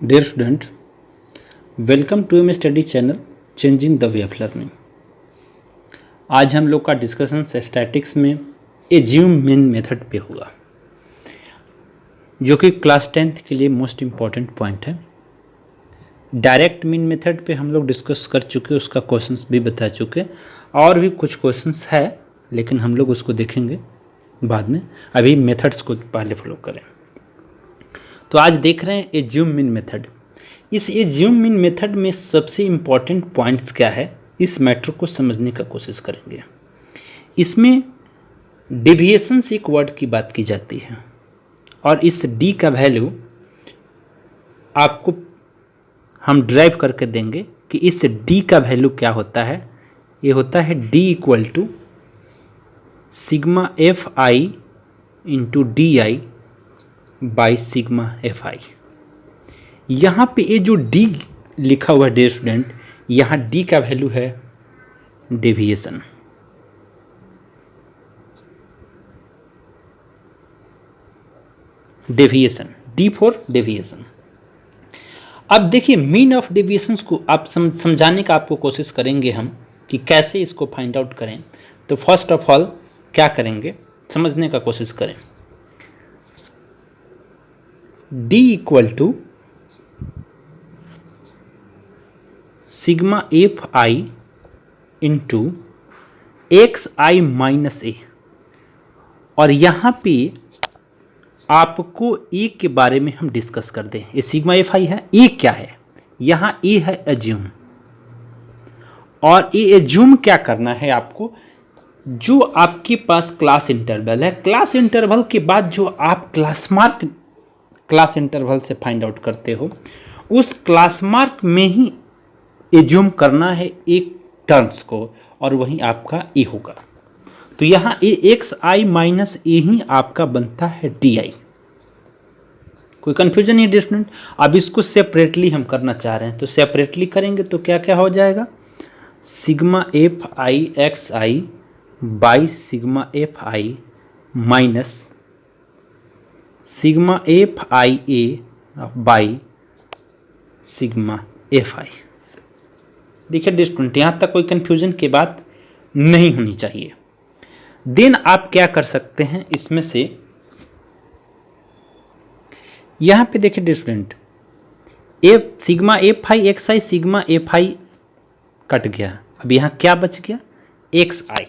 Dear student, welcome to M study channel changing the way of learning. आज हम लोग का डिस्कशन स्टैटिक्स में एज्यूम मीन मेथड पे होगा, जो कि क्लास 10th के लिए मोस्ट इम्पॉर्टेंट पॉइंट है। डायरेक्ट मीन मेथड पे हम लोग डिस्कस कर चुके, उसका क्वेश्चंस भी बता चुके, और भी कुछ क्वेश्चंस है लेकिन हम लोग उसको देखेंगे बाद में। अभी मेथड्स को पहले फॉलो करें। तो आज देख रहे हैं एज्यूम मीन मेथड। इस एज्यूम मीन मेथड में सबसे इम्पॉर्टेंट पॉइंट्स क्या है, इस मैटर को समझने का कोशिश करेंगे। इसमें डेविएशन से एक वर्ड की बात की जाती है, और इस डी का वैल्यू आपको हम ड्राइव करके देंगे कि इस डी का वैल्यू क्या होता है। ये होता है D equal to sigma F I into D I by sigma F I. यहाँ पे ये जो डी लिखा हुआ है डियर स्टूडेंट, यहाँ डी का वैल्यू है deviation. Deviation, D for deviation. अब देखिए मीन ऑफ डेविएशंस को आप समझाने का आपको कोशिश करेंगे हम कि कैसे इसको फाइंड आउट करें। तो फर्स्ट ऑफ ऑल क्या करेंगे, समझने का कोशिश करें। D equal to sigma F I into X I minus A, और यहाँ पे आपको ए के बारे में हम डिस्कस कर दें। ये सिग्मा एफ आई है, ए क्या है, यहाँ ए है एज्यूम, और ये एज्यूम क्या करना है आपको, जो आपके पास क्लास इंटरवल है, क्लास इंटरवल के बाद जो आप क्लास मार्क क्लास इंटरवल से फाइंड आउट करते हो, उस क्लास मार्क में ही एज्यूम करना है एक टर्म्स को, और वही आपका ए होगा। तो यहाँ ए एक्स आई माइनस ए ही आपका बनता है डी आई। कोई कंफ्यूजन नहीं स्टूडेंट। अब इसको सेपरेटली हम करना चाह रहे हैं, तो सेपरेटली करेंगे तो क्या क्या हो जाएगा, sigma F I x I by sigma F I minus sigma F I A by sigma F आई। देखिए स्टूडेंट, यहाँ तक कोई कंफ्यूजन की बात नहीं होनी चाहिए। देन आप क्या कर सकते हैं, इसमें से यहाँ पे देखिए student, F sigma F I x I sigma F I cut गया, अब यहाँ क्या बच गया, एक्स आई।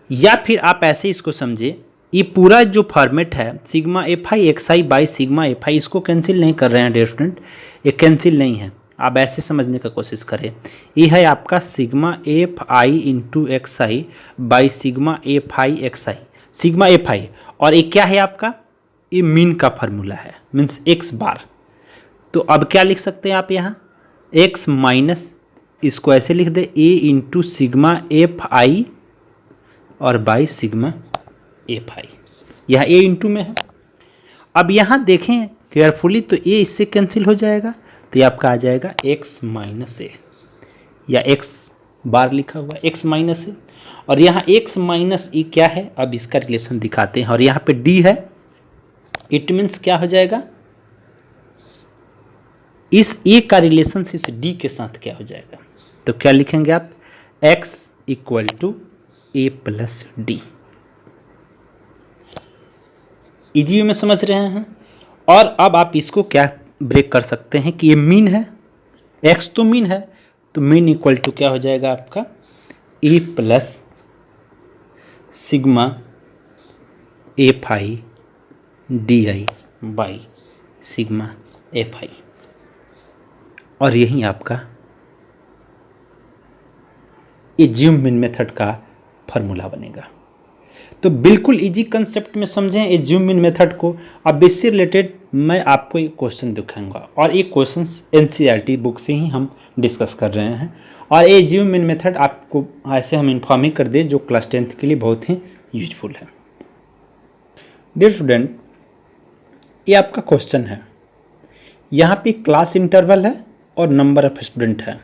या फिर आप ऐसे इसको समझे, ये पूरा जो फॉर्मेट है sigma F I x I by sigma F आई, इसको कैंसिल नहीं कर रहे हैं डियर स्टूडेंट, ये कैंसिल नहीं है। आप ऐसे समझने का कोशिश करें, ये है आपका sigma F I into X I by sigma F I x I, sigma F I, और ये क्या है आपका, ये मीन का फार्मूला है, मीन्स एक्स बार। तो अब क्या लिख सकते हैं आप यहाँ, एक्स माइनस, इसको ऐसे लिख दे ए इंटू सिग्मा एफ आई और बाई सिग्मा एफ आई, यह ए इंटू में है। अब यहाँ देखें केयरफुली, तो ए इससे कैंसिल हो जाएगा, तो ये आपका आ जाएगा एक्स माइनस ए, या एक्स बार लिखा हुआ एक्स माइनस ए, और यहाँ एक्स माइनस ए क्या है, अब इसका रिलेशन दिखाते हैं। और यहाँ पे डी है, इट मीन्स क्या हो जाएगा, इस ए का रिलेशन से इस डी के साथ क्या हो जाएगा, तो क्या लिखेंगे आप, X equal to A plus D. Easy में समझ रहे हैं। और अब आप इसको क्या ब्रेक कर सकते हैं कि ये मीन है, एक्स तो मीन है, तो मीन इक्वल टू क्या हो जाएगा आपका, A plus sigma F I D I by sigma F I, और यही आपका एज्यूम मीन मेथड का फॉर्मूला बनेगा। तो बिल्कुल इजी कंसेप्ट में समझें एज्यूम मीन मेथड को। अब इससे रिलेटेड मैं आपको एक क्वेश्चन दिखाऊंगा, और एक क्वेश्चन एनसीईआरटी बुक से ही हम डिस्कस कर रहे हैं, और एज्यूम मीन मेथड आपको ऐसे हम इन्फॉर्म ही कर दें जो क्लास 10th के लिए बहुत ही यूजफुल है। डियर स्टूडेंट, ये आपका क्वेश्चन है, यहाँ पे क्लास इंटरवल है और नंबर ऑफ स्टूडेंट है,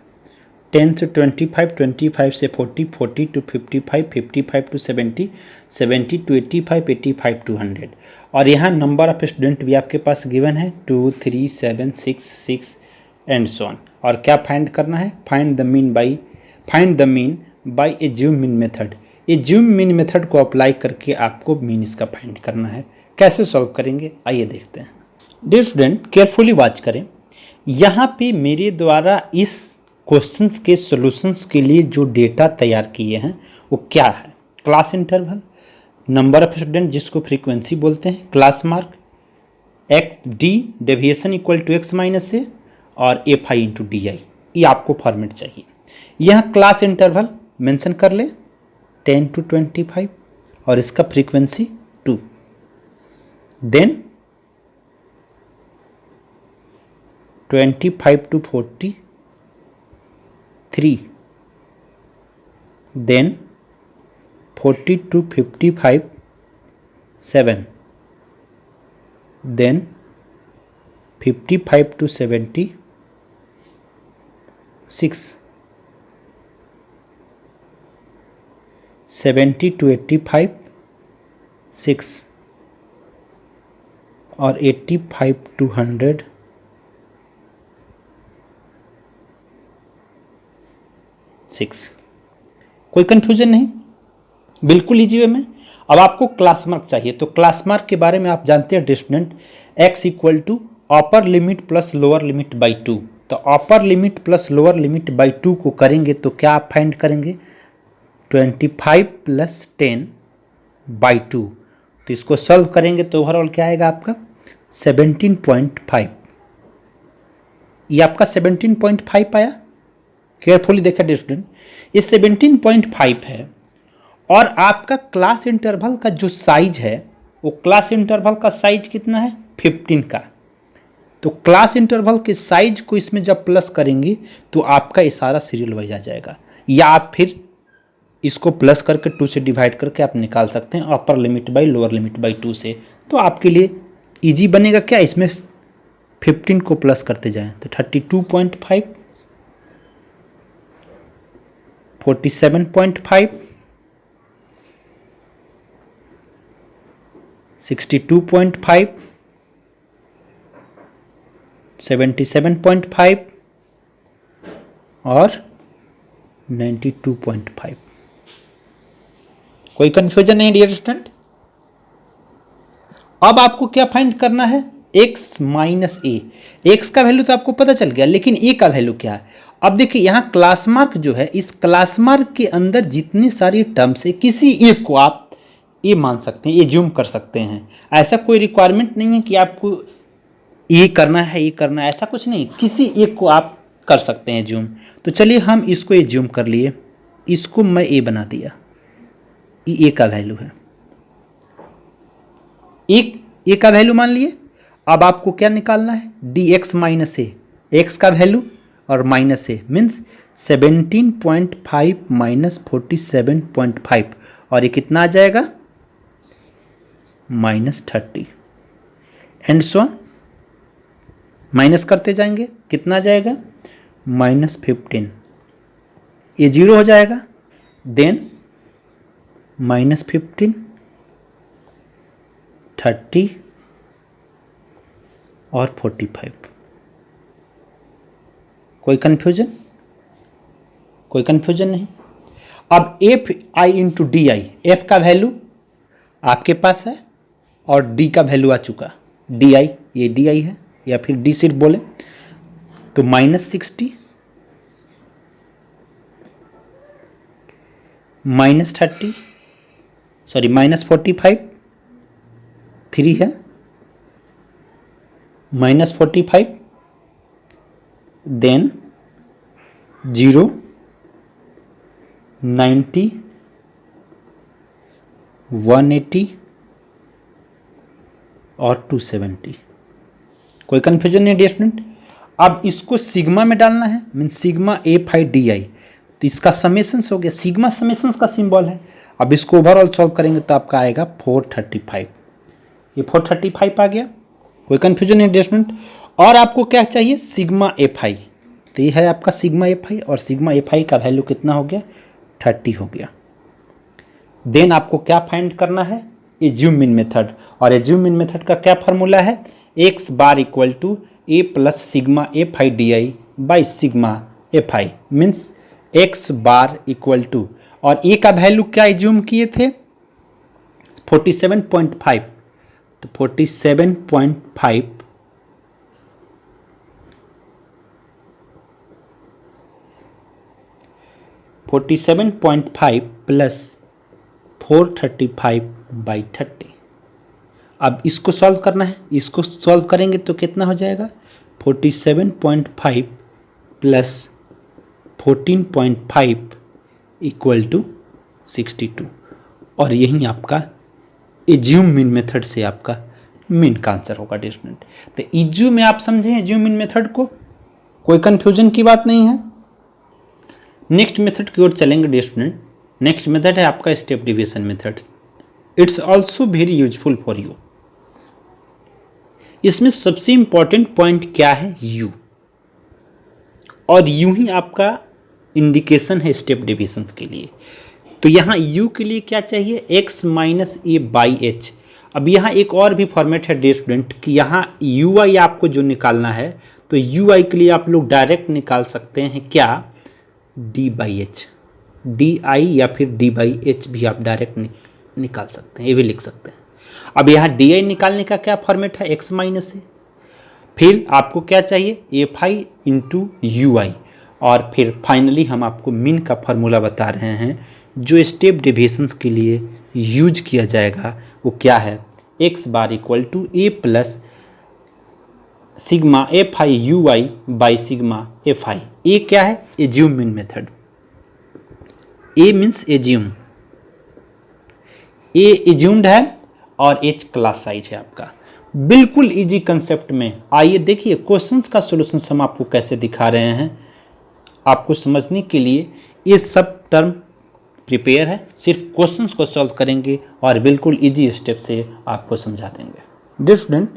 10 से 25, 25 से 40, 40 to 55, 55 to 70, 70 to 85, 85 to 100, और यहाँ नंबर ऑफ स्टूडेंट भी आपके पास गिवन है 2 3 7 6 6 एंड सो ऑन। और क्या फाइंड करना है, find the mean by assume mean method. Assume mean method को अप्लाई करके आपको मीन इसका फाइंड करना है। कैसे सॉल्व करेंगे आइए देखते हैं। डियर स्टूडेंट केयरफुली वॉच करें। यहाँ पे मेरे द्वारा इस क्वेश्चंस के सॉल्यूशंस के लिए जो डेटा तैयार किए हैं वो क्या है, class interval, number of student जिसको फ्रीक्वेंसी बोलते हैं, class mark, X D deviation equal to X minus A और F I into D I, ये आपको फॉर्मेट चाहिए। यहाँ क्लास इंटरवल मेंशन कर ले 10 to 25 और इसका frequency 2, then 25 to 43, then 40 to 55 7, then 55 to 76, 70 to 85 6 और 85 to 100 6। कोई कंफ्यूजन नहीं, बिल्कुल इजी वे में। अब आपको क्लास मार्क चाहिए, तो क्लास मार्क के बारे में आप जानते हैं student, x equal to upper limit plus lower limit by 2। तो upper limit plus lower limit by 2 को करेंगे तो क्या आप फाइंड करेंगे, 25 प्लस 10 बाई 2। तो इसको सॉल्व करेंगे तो ओवरऑल क्या आएगा आपका 17.5। ये आपका 17.5 आया। केयरफुली देखा स्टूडेंट, ये 17.5 है और आपका क्लास इंटरवल का जो साइज है वो क्लास इंटरवल का साइज कितना है 15 का। तो क्लास इंटरवल के साइज को इसमें जब प्लस करेंगे तो आपका ये सारा सीरियल वाइज आ जाएगा, या आप फिर इसको प्लस करके 2 से डिवाइड करके आप निकाल सकते हैं upper limit by lower limit by 2 से। तो आपके लिए इजी बनेगा क्या, इसमें 15 को प्लस करते जाएं तो 32.5, 47.5, 62.5, 77.5 और 92.5। कोई कंफ्यूजन नहीं डियर स्टूडेंट। अब आपको क्या फाइंड करना है, x माइनस ए। एक्स का वैल्यू तो आपको पता चल गया, लेकिन ए का वैल्यू क्या है। अब देखिए यहाँ क्लास मार्क जो है, इस क्लास मार्क के अंदर जितनी सारी टर्म्स है किसी एक को आप ये मान सकते हैं, ये ज्यूम कर सकते हैं। ऐसा कोई रिक्वायरमेंट नहीं है कि आपको ये करना है, ये करना है, ऐसा कुछ नहीं, किसी एक को आप कर सकते हैं ज्यूम। तो चलिए हम इसको ये ज्यूम कर लिए, इसको मैं ए बना दिया, ये ए का वैल्यू है, एक ए का वैल्यू मान लिए। अब आपको क्या निकालना है, D x minus A, x का वैल्यू और माइनस ए मीन्स 17.5 माइनस 47.5 और ये कितना आ जाएगा -30 एंड सो माइनस करते जाएंगे, कितना आ जाएगा -15, ये 0 हो जाएगा, देन -15, 30 और 45। कोई कंफ्यूजन, कोई कंफ्यूजन नहीं। अब F I into D I, F का वैल्यू आपके पास है और डी का वैल्यू आ चुका, डी आई, ये डी आई है या फिर डी सिर्फ बोले तो -60, -30, सॉरी -45, 3 है, -45, देन 0, 90, 180 और 270। कोई कन्फ्यूजन नहीं डियर स्टूडेंट। अब इसको सिग्मा में डालना है, mean sigma F I D आई, तो इसका समेशंस हो गया, सिग्मा समेशंस का सिंबल है। अब इसको ओवरऑल सॉल्व करेंगे तो आपका आएगा 435, ये 435 आ गया। कोई कन्फ्यूजन नहीं डियर स्टूडेंट। और आपको क्या चाहिए, सिग्मा एफ आई, तो ये है आपका सिग्मा एफ आई और सिग्मा एफ आई का वैल्यू कितना हो गया 30 हो गया। देन आपको क्या फाइंड करना है, एज्यूम मीन मेथड, और एज्यूम मीन मेथड का क्या फार्मूला है, X bar equal to A plus sigma F I D I by sigma F I, means X bar equal to, और ए का वैल्यू क्या एज्यूम किए थे 47.5, तो 47.5 47.5 प्लस 435/30। अब इसको सॉल्व करना है, इसको सॉल्व करेंगे तो कितना हो जाएगा 47.5 प्लस 14.5 इक्वल टू 62, और यही आपका एज्यूम मीन मेथड से आपका मीन का आंसर होगा स्टूडेंट। तो एज्यूम में आप समझें एज्यूम मीन मेथड को, कोई कंफ्यूजन की बात नहीं है। नेक्स्ट मेथड की ओर चलेंगे स्टूडेंट। नेक्स्ट मेथड है आपका step division method. It's also very useful for you. इसमें सबसे इंपॉर्टेंट पॉइंट क्या है, यू, और यू ही आपका इंडिकेशन है स्टेप डिवीजन के लिए। तो यहाँ u के लिए क्या चाहिए, x minus A by H. अब यहाँ एक और भी फॉर्मेट है डे स्टूडेंट कि यहाँ ui आपको जो निकालना है, तो ui के लिए आप लोग डायरेक्ट निकाल सकते हैं क्या, d by H, D I या फिर d बाई एच भी आप डायरेक्ट निकाल सकते हैं, ये भी लिख सकते हैं। अब यहाँ डी आई निकालने का क्या फॉर्मेट है, x माइनस ए, फिर आपको क्या चाहिए एफ आई इंटू यू आई, और फिर फाइनली हम आपको मीन का फॉर्मूला बता रहे हैं जो स्टेप डिविजन्स के लिए यूज किया जाएगा। वो क्या है, X bar equal to A plus sigma F I U I by sigma F I. A क्या है, assume mean method. A means assume, A assumed है और एच क्लास साइज है आपका। बिल्कुल इजी कंसेप्ट में आइए देखिए क्वेश्चंस का सॉल्यूशन हम आपको कैसे दिखा रहे हैं। आपको समझने के लिए ये सब टर्म प्रिपेयर है, सिर्फ क्वेश्चंस को सॉल्व करेंगे और बिल्कुल इजी स्टेप से आपको समझा देंगे। डियर स्टूडेंट,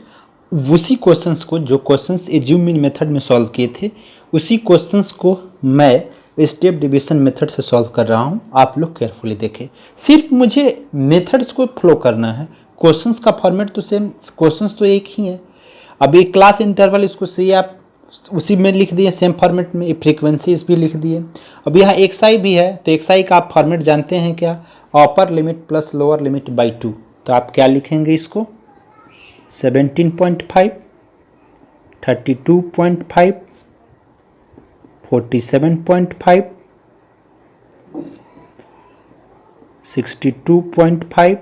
उसी क्वेश्चंस को जो क्वेश्चंस एज्यूम मीन मेथड में सॉल्व किए थे, उसी क्वेश्चंस को मैं स्टेप डिवीजन मेथड से सॉल्व कर रहा हूं। आप लोग केयरफुली देखें, सिर्फ मुझे मेथड्स को फ्लो करना है। क्वेश्चंस का फॉर्मेट तो सेम, क्वेश्चंस तो एक ही है। अब ये क्लास इंटरवल, इसको सही आप उसी में लिख दिए सेम फॉर्मेट में, फ्रीक्वेंसीज भी लिख दिए। अब यहाँ एक्स आई भी है, तो एक्स आई का आप फॉर्मेट जानते हैं क्या, अपर limit plus lower limit by 2। तो आप क्या लिखेंगे इसको 17.5, 32.5, 47.5, 62.5,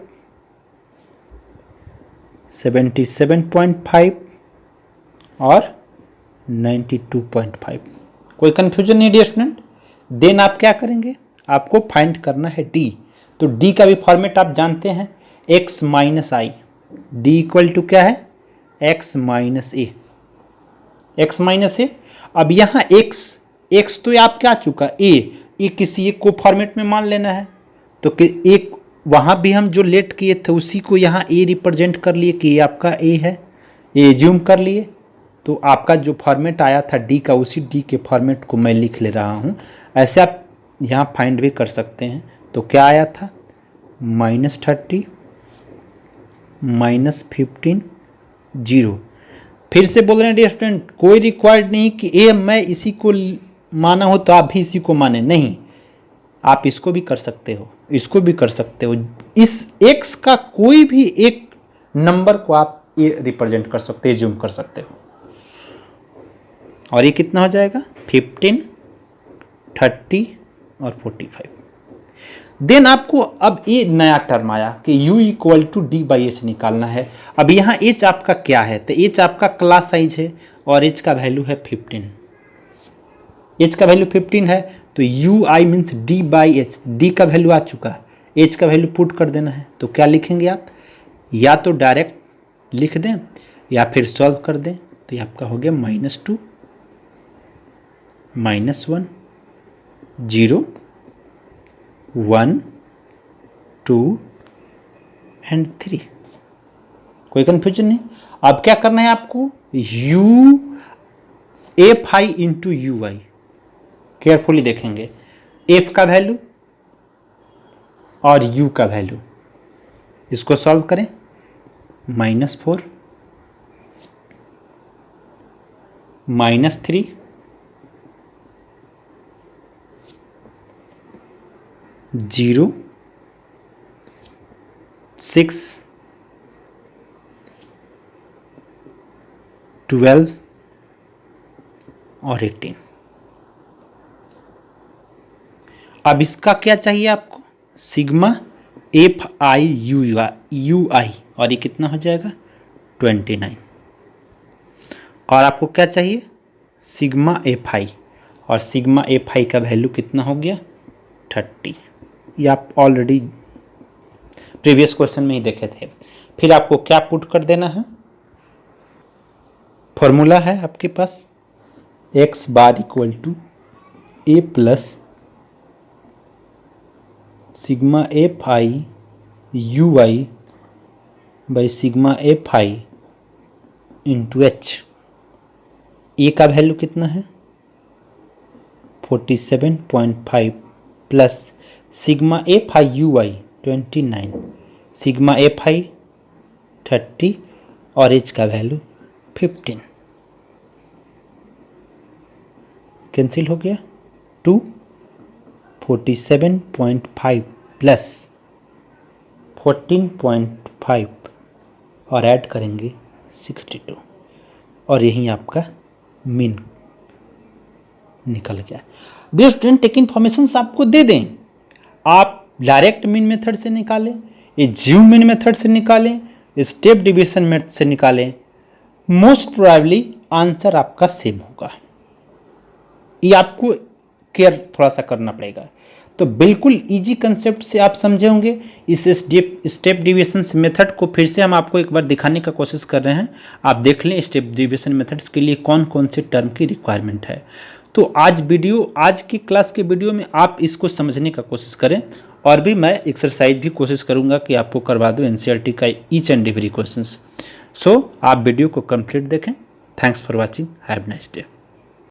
77.5 और 92.5। कोई कंफ्यूजन नहीं डियर स्टूडेंट। देन आप क्या करेंगे, आपको फाइंड करना है डी। तो डी का भी फॉर्मेट आप जानते हैं, x minus I, D equal to क्या है, x minus A, X minus A. अब यहाँ x तो आप क्या चुका ए किसी एक को फॉर्मेट में मान लेना है। तो एक वहाँ भी हम जो लेट किए थे उसी को यहाँ ए रिप्रेजेंट कर लिए कि ये आपका ए है, ये एज्यूम कर लिए। तो आपका जो फॉर्मेट आया था डी का, उसी डी के फॉर्मेट को मैं लिख ले रहा हूँ। ऐसे आप यहाँ फाइंड भी कर सकते हैं। तो क्या आया था -30, -15, 0। फिर से बोल रहे हैं डियर स्टूडेंट, कोई रिक्वायर्ड नहीं कि ए मैं इसी को माना हो तो आप भी इसी को माने, नहीं, आप इसको भी कर सकते हो, इसको भी कर सकते हो। इस x का कोई भी एक नंबर को आप ये रिप्रेजेंट कर सकते हो, जूम कर सकते हो। और ये कितना हो जाएगा 15, 30 और 45। देन आपको अब ये नया टर्म आया कि u equal to D by H निकालना है। अब यहाँ h आपका क्या है, तो h आपका क्लास साइज है और h का वैल्यू है 15, h का वैल्यू 15 है। तो you I means D by H, D का वैल्यू आ चुका है, h का वैल्यू पुट कर देना है। तो क्या लिखेंगे आप, या तो डायरेक्ट लिख दें या फिर सॉल्व कर दें। तो ये आपका हो गया -2, -1, 0, 1, 2 एंड 3। कोई कंफ्यूजन नहीं। अब क्या करना है आपको, u F I into you I, carefully देखेंगे, f का वैल्यू और u का वैल्यू, इसको सॉल्व करें, -4 -3 0 6 12 और 18। अब इसका क्या चाहिए आपको, सिग्मा FI और ये कितना हो जाएगा 29। और आपको क्या चाहिए सिग्मा FI, और सिग्मा FI का वैल्यू कितना हो गया 30। ये आप ऑलरेडी प्रीवियस क्वेश्चन में ही देखे थे। फिर आपको क्या पुट कर देना है, फॉर्मूला है आपके पास x bar equal to a plus sigma FI UI by sigma FI into H। A का वैल्यू कितना है 47.5 plus sigma FI UI 29, sigma FI 30 और H का वैल्यू 15। कैंसिल हो गया, 2 47.5 प्लस 14.5 और ऐड करेंगे 62 और यही आपका मीन निकल गया। दिस स्टूडेंट टेक इन्फॉर्मेशन आपको दे दें, आप डायरेक्ट मीन मेथड से निकालें, ये जीव मीन मेथड से निकालें, स्टेप डिवीजन मेथड से निकालें, मोस्ट प्रोबेबली आंसर आपका सेम होगा। ये आपको केयर थोड़ा सा करना पड़ेगा। तो बिल्कुल इजी कंसेप्ट से आप समझे होंगे। इस स्टेप डिवीजन मेथड को फिर से हम आपको एक बार दिखाने का कोशिश कर रहे हैं, आप देख लें स्टेप डिवीजन मेथड्स के लिए कौन कौन से टर्म की रिक्वायरमेंट है। तो आज की क्लास के वीडियो में आप इसको समझने का कोशिश करें, और भी मैं एक्सरसाइज भी कोशिश करूंगा कि आपको करवा दूं एनसीईआरटी का ईच एंड एवरी क्वेश्चंस। सो आप वीडियो को कंप्लीट देखें। Thanks for watching, have nice day.